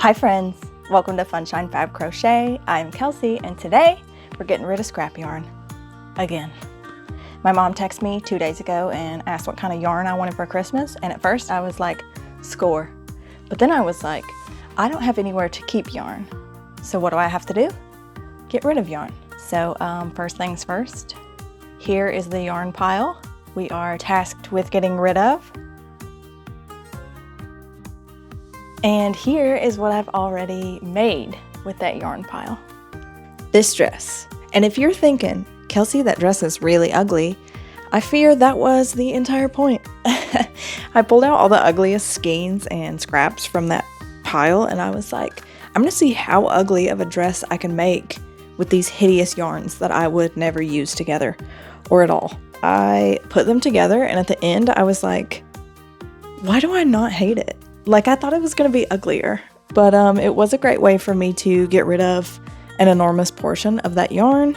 Hi friends, welcome to Funshine Fab Crochet. I'm Kelsey and today we're getting rid of scrap yarn. Again. My mom texted me 2 days ago and asked what kind of yarn I wanted for Christmas, and at first I was like, score. But then I was like, I don't have anywhere to keep yarn. So what do I have to do? Get rid of yarn. So first things first, here is the yarn pile we are tasked with getting rid of. And here is what I've already made with that yarn pile. This dress. And if you're thinking, Kelsey, that dress is really ugly, I fear that was the entire point. I pulled out all the ugliest skeins and scraps from that pile and I was like, I'm gonna see how ugly of a dress I can make with these hideous yarns that I would never use together or at all. I put them together and at the end I was like, why do I not hate it? Like, I thought it was going to be uglier, but it was a great way for me to get rid of an enormous portion of that yarn.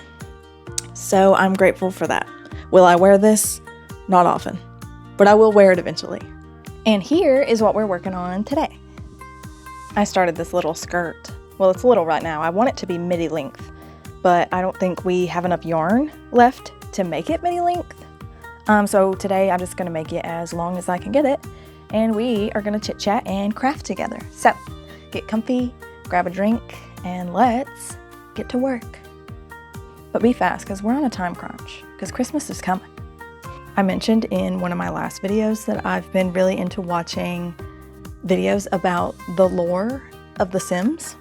So I'm grateful for that. Will I wear this? Not often, but I will wear it eventually. And here is what we're working on today. I started this little skirt. Well, it's little right now. I want it to be midi length, but I don't think we have enough yarn left to make it midi length. So today I'm just going to make it as long as I can get it. And we are gonna chit chat and craft together. So get comfy, grab a drink, and let's get to work. But be fast, because we're on a time crunch, because Christmas is coming. I mentioned in one of my last videos that I've been really into watching videos about the lore of The Sims.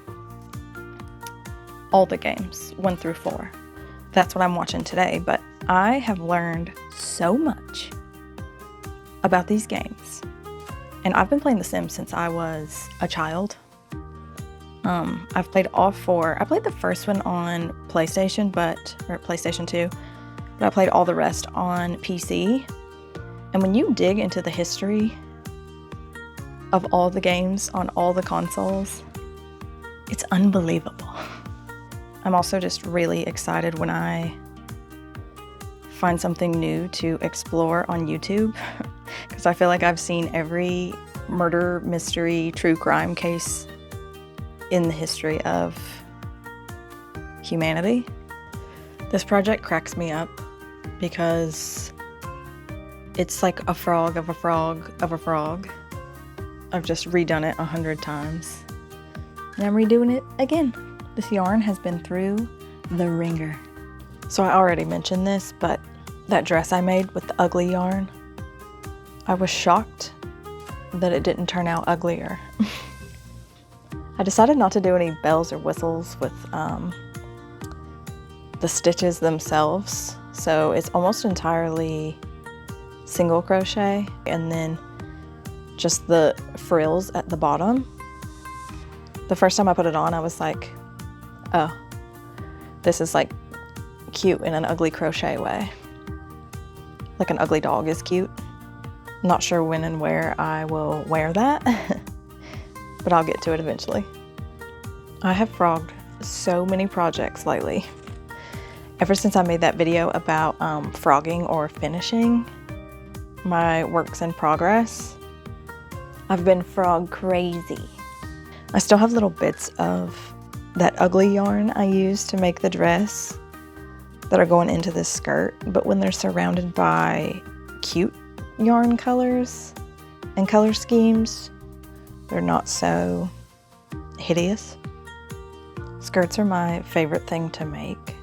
All the games, 1 through 4. That's what I'm watching today, but I have learned so much about these games. And I've been playing The Sims since I was a child. I've played all 4. I played the first one on PlayStation, or PlayStation 2, but I played all the rest on PC. And when you dig into the history of all the games on all the consoles, it's unbelievable. I'm also just really excited when I find something new to explore on YouTube. Because I feel like I've seen every murder, mystery, true crime case in the history of humanity. This project cracks me up because it's like a frog of a frog of a frog. I've just redone it 100 times. And I'm redoing it again. This yarn has been through the ringer. So I already mentioned this, but that dress I made with the ugly yarn, I was shocked that it didn't turn out uglier. I decided not to do any bells or whistles with the stitches themselves. So it's almost entirely single crochet and then just the frills at the bottom. The first time I put it on, I was like, oh, this is like cute in an ugly crochet way. Like an ugly dog is cute. Not sure when and where I will wear that, but I'll get to it eventually. I have frogged so many projects lately. Ever since I made that video about frogging or finishing my works in progress, I've been frog crazy. I still have little bits of that ugly yarn I used to make the dress that are going into this skirt, but when they're surrounded by cute yarn colors and color schemes, they're not so hideous. Skirts are my favorite thing to make.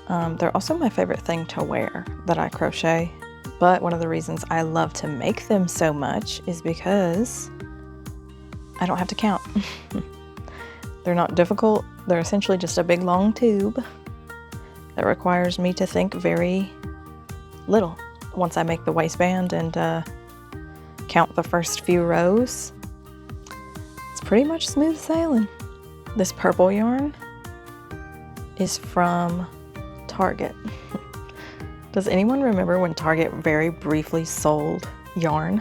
They're also my favorite thing to wear that I crochet, but one of the reasons I love to make them so much is because I don't have to count. They're not difficult. They're essentially just a big long tube that requires me to think very little. Once I make the waistband and count the first few rows, it's pretty much smooth sailing. This purple yarn is from Target. Does anyone remember when Target very briefly sold yarn?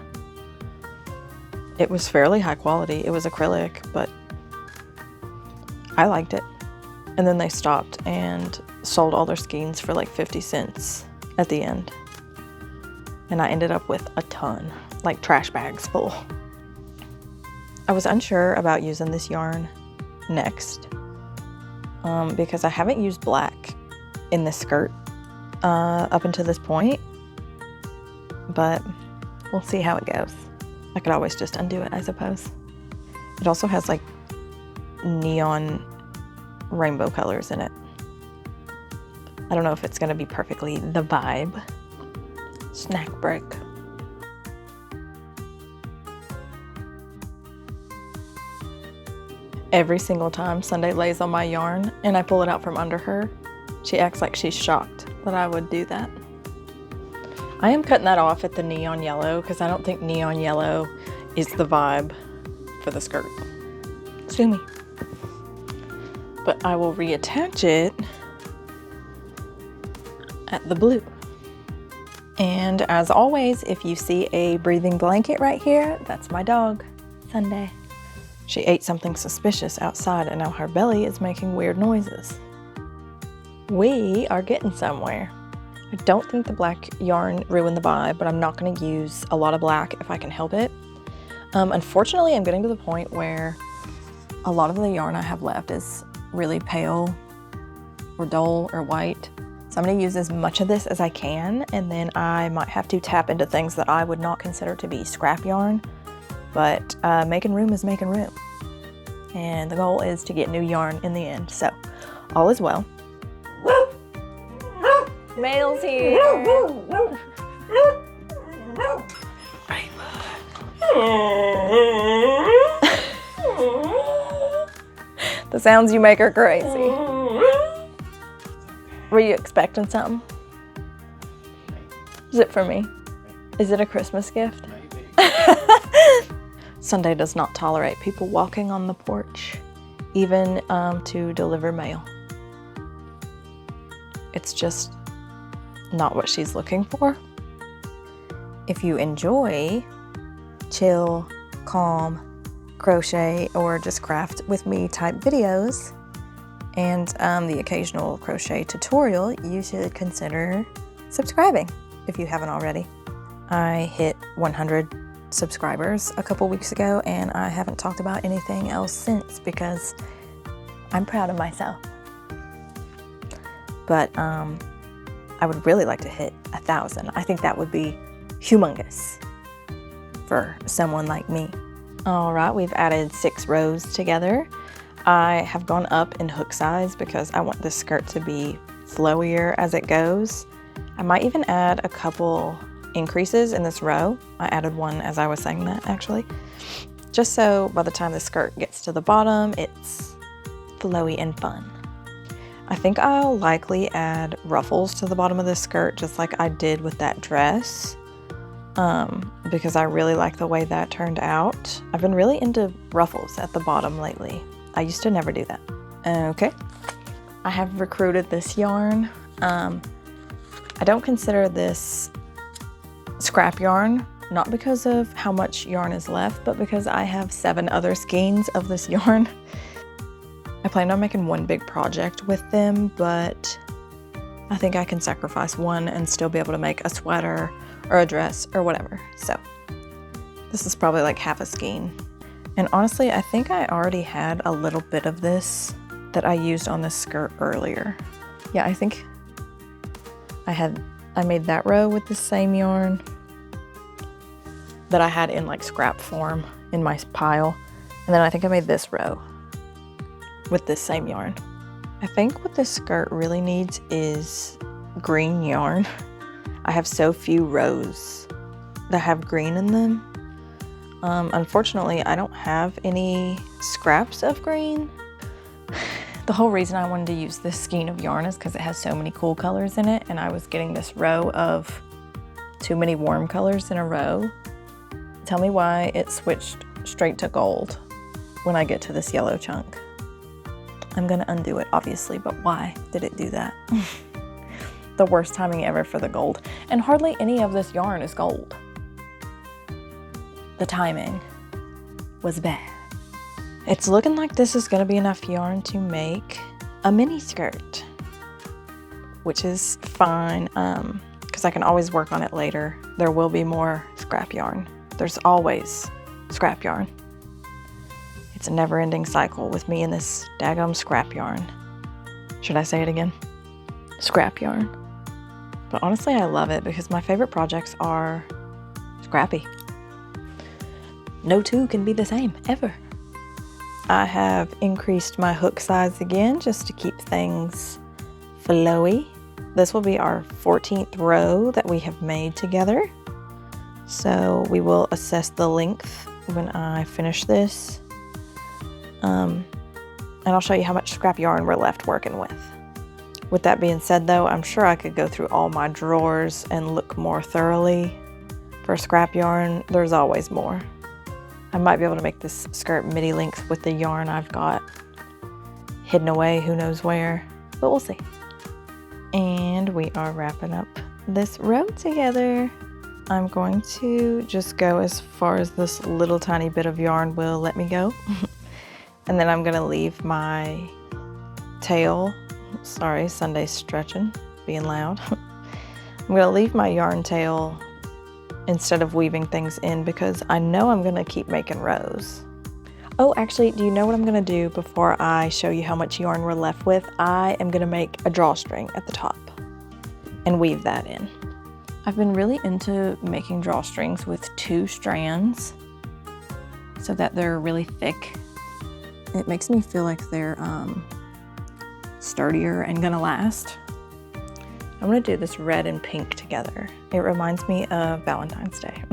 It was fairly high quality. It was acrylic, but I liked it. And then they stopped and sold all their skeins for like 50 cents at the end. And I ended up with a ton, like trash bags full. I was unsure about using this yarn next because I haven't used black in this skirt up until this point, but we'll see how it goes. I could always just undo it, I suppose. It also has like neon rainbow colors in it. I don't know if it's gonna be perfectly the vibe. Snack break. Every single time Sunday lays on my yarn and I pull it out from under her, she acts like she's shocked that I would do that. I am cutting that off at the neon yellow because I don't think neon yellow is the vibe for the skirt. Sue me. But I will reattach it at the blue. And as always, if you see a breathing blanket right here, that's my dog, Sunday. She ate something suspicious outside and now her belly is making weird noises. We are getting somewhere. I don't think the black yarn ruined the vibe, but I'm not going to use a lot of black if I can help it. Unfortunately, I'm getting to the point where a lot of the yarn I have left is really pale or dull or white. So I'm going to use as much of this as I can, and then I might have to tap into things that I would not consider to be scrap yarn. But making room is making room. And the goal is to get new yarn in the end. So all is well. Male's here. The sounds you make are crazy. Were you expecting something? Is it for me? Is it a Christmas gift? Sunday does not tolerate people walking on the porch, even to deliver mail. It's just not what she's looking for. If you enjoy chill, calm, crochet, or just craft with me type videos, and the occasional crochet tutorial, you should consider subscribing if you haven't already. I hit 100 subscribers a couple weeks ago and I haven't talked about anything else since because I'm proud of myself. But I would really like to hit 1,000. I think that would be humongous for someone like me. All right, we've added 6 rows together. I have gone up in hook size because I want this skirt to be flowier as it goes. I might even add a couple increases in this row. I added one as I was saying that, actually. Just so by the time the skirt gets to the bottom, it's flowy and fun. I think I'll likely add ruffles to the bottom of this skirt, just like I did with that dress, because I really like the way that turned out. I've been really into ruffles at the bottom lately. I used to never do that. Okay, I have recruited this yarn. I don't consider this scrap yarn, not because of how much yarn is left, but because I have 7 other skeins of this yarn. I plan on making one big project with them, but I think I can sacrifice one and still be able to make a sweater or a dress or whatever. So this is probably like half a skein. And honestly, I think I already had a little bit of this that I used on this skirt earlier. Yeah, I think I made that row with the same yarn that I had in like scrap form in my pile. And then I think I made this row with this same yarn. I think what this skirt really needs is green yarn. I have so few rows that have green in them. Unfortunately, I don't have any scraps of green. The whole reason I wanted to use this skein of yarn is because it has so many cool colors in it, and I was getting this row of too many warm colors in a row. Tell me why it switched straight to gold when I get to this yellow chunk. I'm gonna undo it, obviously, but why did it do that? The worst timing ever for the gold. And hardly any of this yarn is gold. The timing was bad. It's looking like this is gonna be enough yarn to make a mini skirt, which is fine, because I can always work on it later. There will be more scrap yarn. There's always scrap yarn. It's a never-ending cycle with me and this daggum scrap yarn. Should I say it again? Scrap yarn. But honestly, I love it because my favorite projects are scrappy. No two can be the same, ever. I have increased my hook size again just to keep things flowy. This will be our 14th row that we have made together. So we will assess the length when I finish this. And I'll show you how much scrap yarn we're left working with. With that being said though, I'm sure I could go through all my drawers and look more thoroughly for scrap yarn. There's always more. I might be able to make this skirt midi length with the yarn I've got hidden away, who knows where, but we'll see. And we are wrapping up this row together. I'm going to just go as far as this little tiny bit of yarn will let me go. And then I'm gonna leave my tail, sorry, Sunday's stretching, being loud. I'm gonna leave my yarn tail instead of weaving things in because I know I'm gonna keep making rows. Oh, actually, do you know what I'm gonna do before I show you how much yarn we're left with? I am gonna make a drawstring at the top and weave that in. I've been really into making drawstrings with 2 strands so that they're really thick. It makes me feel like they're sturdier and gonna last. I'm gonna do this red and pink together. It reminds me of Valentine's Day.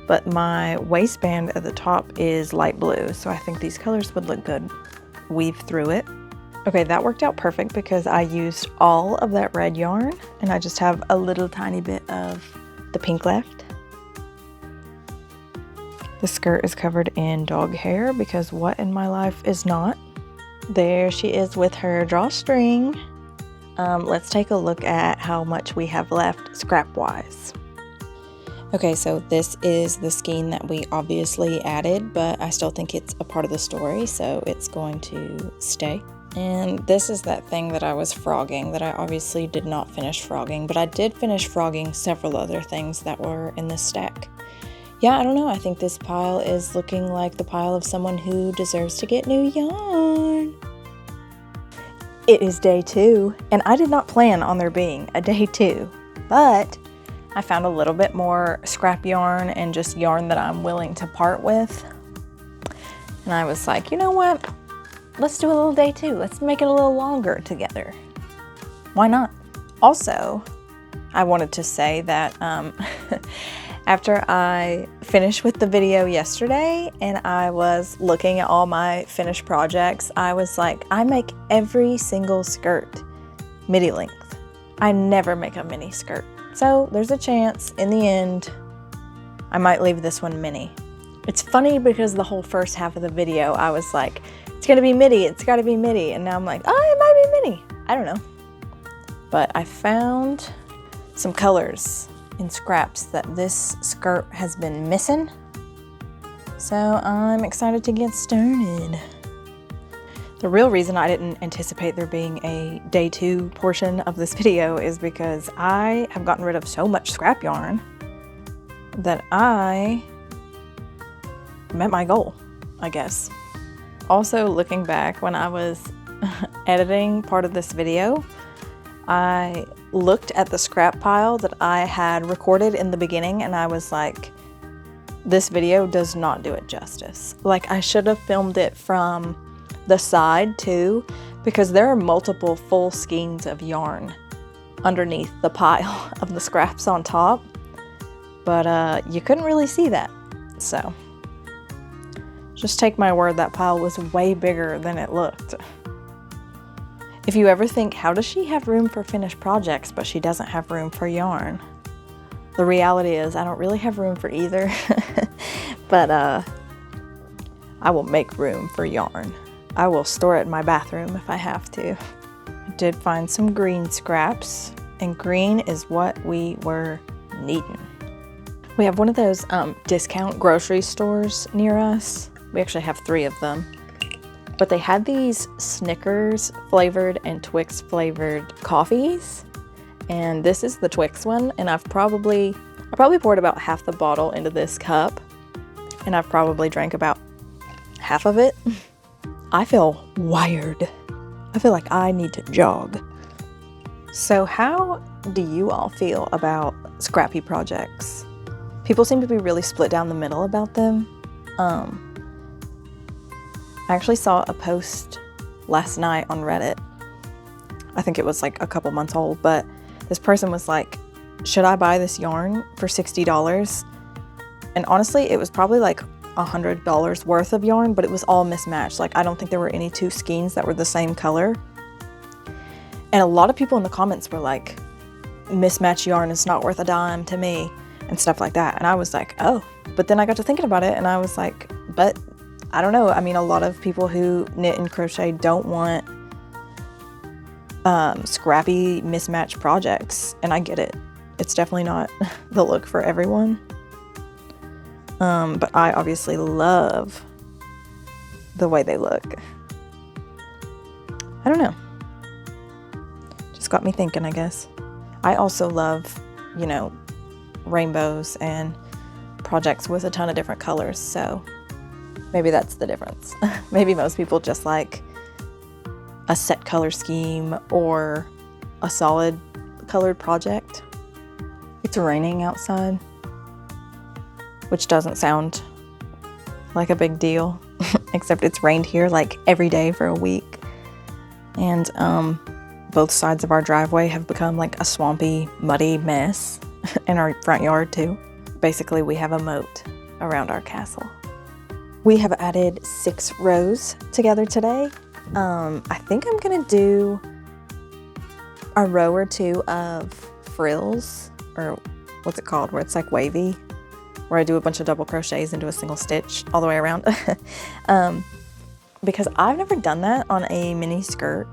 But my waistband at the top is light blue, so I think these colors would look good weave through it. Okay, that worked out perfect because I used all of that red yarn and I just have a little tiny bit of the pink left. The skirt is covered in dog hair because what in my life is not? There she is with her drawstring. Let's take a look at how much we have left scrap-wise. Okay, so this is the skein that we obviously added, but I still think it's a part of the story, so it's going to stay. And this is that thing that I was frogging that I obviously did not finish frogging, but I did finish frogging several other things that were in this stack. Yeah, I don't know, I think this pile is looking like the pile of someone who deserves to get new yarn. It is day 2, and I did not plan on there being a day 2, but I found a little bit more scrap yarn and just yarn that I'm willing to part with. And I was like, you know what? Let's do a little day 2. Let's make it a little longer together. Why not? Also, I wanted to say that after I finished with the video yesterday and I was looking at all my finished projects, I was like, I make every single skirt midi length. I never make a mini skirt. So there's a chance in the end I might leave this one mini. It's funny because the whole first half of the video I was like, it's gonna be midi, it's gotta be midi, and now I'm like, oh, it might be mini. I don't know. But I found some colors in scraps that this skirt has been missing. So I'm excited to get started. The real reason I didn't anticipate there being a day 2 portion of this video is because I have gotten rid of so much scrap yarn that I met my goal, I guess. Also, looking back when I was editing part of this video, I looked at the scrap pile that I had recorded in the beginning and I was like, this video does not do it justice. Like, I should have filmed it from the side too, because there are multiple full skeins of yarn underneath the pile of the scraps on top, but you couldn't really see that. So just take my word, that pile was way bigger than it looked. If you ever think, how does she have room for finished projects but she doesn't have room for yarn? The reality is I don't really have room for either, but I will make room for yarn. I will store it in my bathroom if I have to. I did find some green scraps, and green is what we were needing. We have one of those discount grocery stores near us. We actually have 3 of them. But they had these Snickers flavored and Twix flavored coffees. And this is the Twix one, and I probably poured about half the bottle into this cup, and I've probably drank about half of it, I feel wired. I feel like I need to jog. So how do you all feel about scrappy projects? People seem to be really split down the middle about them. I actually saw a post last night on Reddit. I think it was like a couple months old, but this person was like, should I buy this yarn for $60? And honestly, it was probably like $100 worth of yarn, but it was all mismatched. Like, I don't think there were any two skeins that were the same color. And a lot of people in the comments were like, mismatched yarn is not worth a dime to me and stuff like that. And I was like, oh, but then I got to thinking about it and I was like, but I don't know. I mean, a lot of people who knit and crochet don't want scrappy mismatched projects, and I get it. It's definitely not the look for everyone. But I obviously love the way they look. I don't know. Just got me thinking, I guess. I also love, you know, rainbows and projects with a ton of different colors, so maybe that's the difference. Maybe most people just like a set color scheme or a solid colored project. It's raining outside, which doesn't sound like a big deal, except it's rained here like every day for a week. And both sides of our driveway have become like a swampy, muddy mess, in our front yard too. Basically, we have a moat around our castle. We have added 6 rows together today. I think I'm gonna do a row or 2 of frills, or what's it called, where it's like wavy, where I do a bunch of double crochets into a single stitch all the way around. Because I've never done that on a mini skirt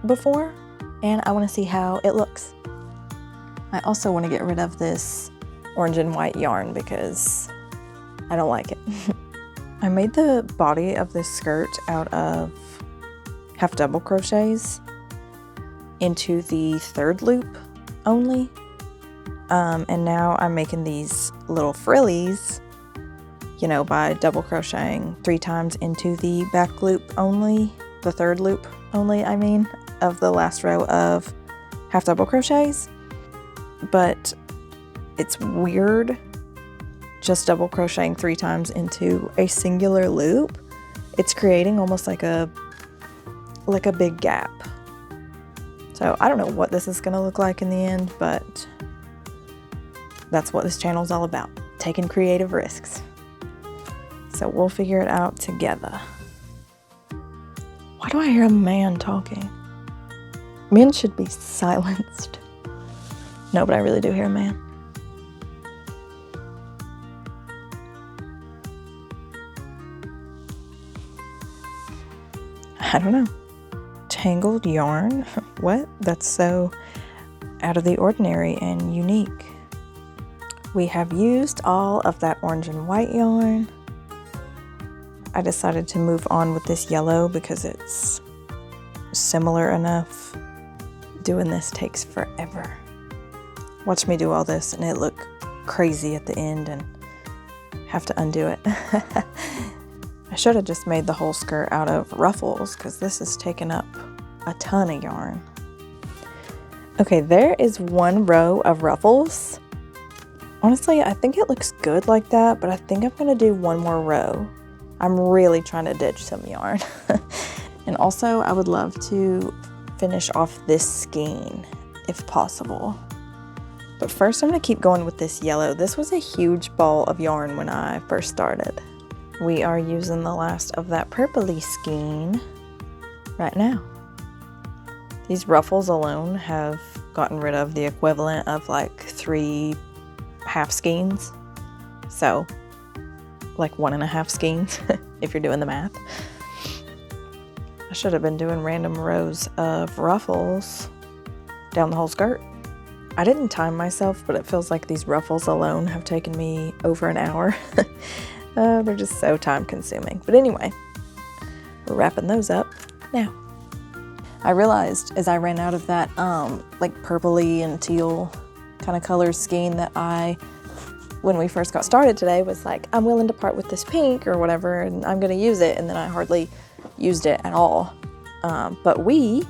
before, and I want to see how it looks. I also want to get rid of this orange and white yarn because I don't like it. I made the body of this skirt out of half double crochets into the 3rd loop only. And now I'm making these little frillies, you know, by double crocheting 3 times into the back loop only, the 3rd loop only, I mean, of the last row of half double crochets. But it's weird just double crocheting 3 times into a singular loop. It's creating almost like a big gap. So I don't know what this is gonna look like in the end, but that's what this channel is all about, taking creative risks. So we'll figure it out together. Why do I hear a man talking? Men should be silenced. No, but I really do hear a man. I don't know. Tangled yarn? What? That's so out of the ordinary and unique. We have used all of that orange and white yarn. I decided to move on with this yellow because it's similar enough. Doing this takes forever. Watch me do all this and it look crazy at the end and have to undo it. I should have just made the whole skirt out of ruffles because this is taking up a ton of yarn. Okay, there is 1 row of ruffles. Honestly, I think it looks good like that, but I think I'm gonna do 1 more row. I'm really trying to ditch some yarn. And also, I would love to finish off this skein if possible. But first I'm gonna keep going with this yellow. This was a huge ball of yarn when I first started. We are using the last of that purpley skein right now. These ruffles alone have gotten rid of the equivalent of like 3 half skeins. So like 1.5 skeins if you're doing the math. I should have been doing random rows of ruffles down the whole skirt. I didn't time myself, but it feels like these ruffles alone have taken me over an hour. They're just so time consuming. But anyway, we're wrapping those up now. I realized as I ran out of that like purpley and teal kind of color skein that I when we first got started today was like, I'm willing to part with this pink or whatever, and I'm gonna use it, and then I hardly used it at all. But we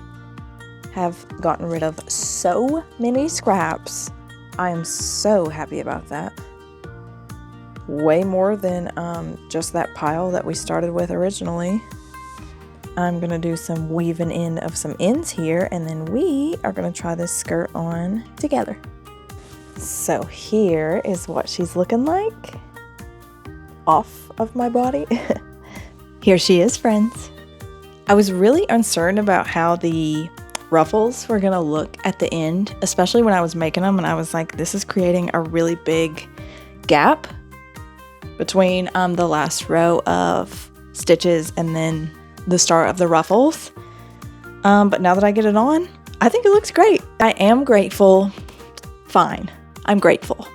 have gotten rid of so many scraps. I am so happy about that. Way more than just that pile that we started with originally. I'm gonna do some weaving in of some ends here, and then we are gonna try this skirt on together. So here is what she's looking like off of my body. Here she is, friends. I was really uncertain about how the ruffles were gonna look at the end, especially when I was making them, and I was like, this is creating a really big gap between the last row of stitches and then the start of the ruffles. But now that I get it on, I think it looks great. I am grateful. Fine. I'm grateful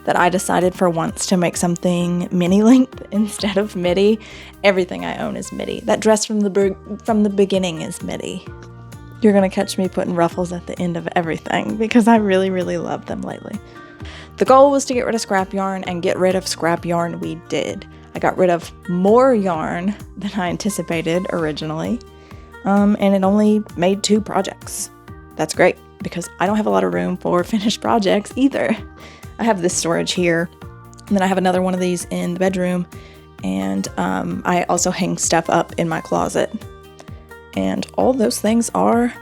that I decided for once to make something mini length instead of midi. Everything I own is midi. That dress from the beginning is midi. You're gonna catch me putting ruffles at the end of everything because I really, really love them lately. The goal was to get rid of scrap yarn, and get rid of scrap yarn we did. I got rid of more yarn than I anticipated originally, and it only made 2 projects. That's great because I don't have a lot of room for finished projects either. I have this storage here, and then I have another one of these in the bedroom, and I also hang stuff up in my closet, and all those things are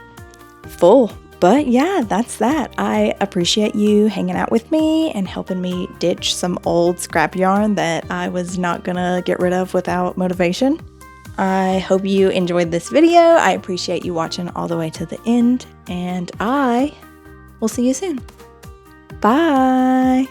full. But yeah, that's that. I appreciate you hanging out with me and helping me ditch some old scrap yarn that I was not gonna get rid of without motivation. I hope you enjoyed this video. I appreciate you watching all the way to the end, and I will see you soon. Bye.